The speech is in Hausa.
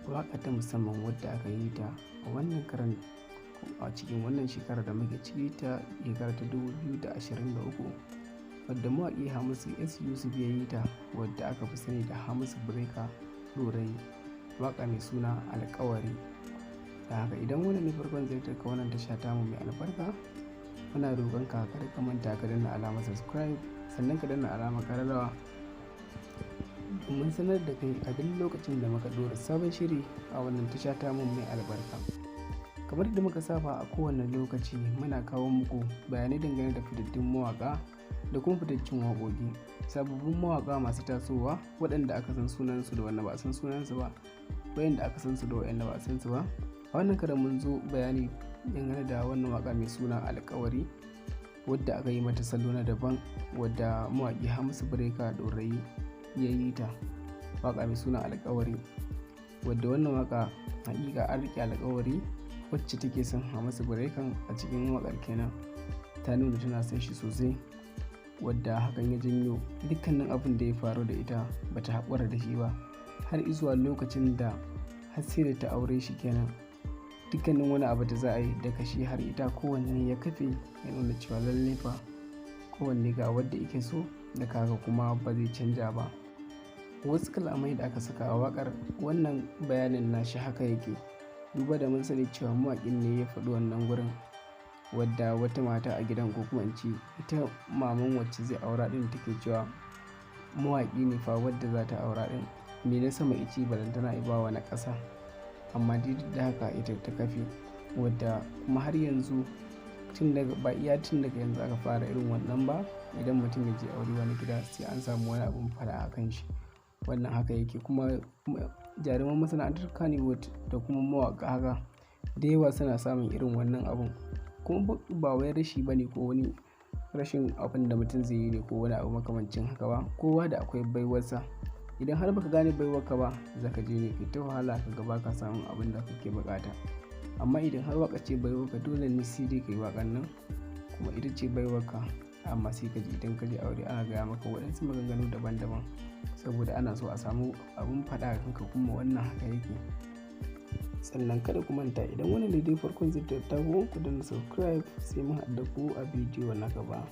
waƙa ta musamman wadda aka yi ta a wannan karan a cikin wannan shekarar da muke ciki ta shekara ta 2023, wadda mawaƙi Hamisu S Yusuf ya yi ta, wadda aka fi sani da Hamisu Breaker Ɗorayi, waƙa mai suna Alƙawari. Da haka idan wannan ne farkon ziyartar ka wannan tasha tamu mai albarka, muna roƙon ka kada ka manta ka danna alamar subscribe, sannan ka danna alamar ƙararrawa domin sanar da kai a duk lokacin da muka ɗora sabon shiri a wannan tasha tamu mai albarka. Kamar da muka saba a kowane lokaci, muna kawo muku bayanai dangane da fitattun mawaƙa da kuma fitattun waƙoƙi, sababbin mawaƙa masu tasowa, waɗanda aka san sunansu da wanda ba a san sunansu ba, waɗanda aka san su da waɗanda ba a san su ba. A wannan karan mun zo bayani dangane da wannan waƙa mai suna Alƙawari, wadda aka yi mata salo na daban, wadda mawaƙi Hamisu Breaker Ɗorayi ya yi ta. Waƙa mai suna Alƙawari, wadda wannan waƙa haƙiƙa an riƙe alƙawari. Wacce take son Hamisu Breaker a cikin waƙar kenan, ta nuna tana son shi sosai, wadda hakan ya janyo dukkanin abin da ya faru da ita bata haƙura da shi ba har izuwa lokacin da har sai da ta aure shi kenan. Dukkanin wani abu da za a yi daga shi har ita, kowanne ya kafe ya nuna cewa lallai fa kowanne ga wadda yake so da kaga kuma ba zai canja ba. Wasu kalamai da aka saka a waƙar, wannan bayanin nashi haka yake, duba da mun sani cewa mawaƙin ne ya faɗi wannan gurin, wadda wata mata a gidan, ko kuma in ce ita maman wacce zai aura ɗin, take cewa mawaƙi ne fa wadda za ta aura ɗin, me na sama ice balantana ibawa na ƙasa. Amma duk da haka ita ta kafe, wadda kuma har yanzu tun daga yanzu aka fara irin wannan ba, idan mutum ya je aure wani gida sai an samu wani abun fara a kan shi. Wannan haka yake, kuma jaruman masana'antar Kannywood da kuma mawaƙa haka da yawa suna samun irin wannan abun, kuma ba wai rashi bane ko wani rashin abin da mutum zai yi ne ko wani abu makamancin haka ba. Kowa da akwai baiwarsa, idan har baka gane baiwarka ba, zaka je ne kai ta wahala ka ga baka samun abin da kake buƙata. Amma idan har waƙa ce baiwarka, dole ne sai dai kai waƙan nan, kuma ita ce baiwarka. Amma sai ka ji idan ka je aure ana gaya maka waɗansu maganganu daban-daban, saboda ana so a samu abin faɗa a kanka, kuma wannan haka yake. Sannan kada ku manta, idan wannan ne dai farkon ziyartar ta ku danna subscribe, sai mun haɗu da ku a bidiyo na gaba.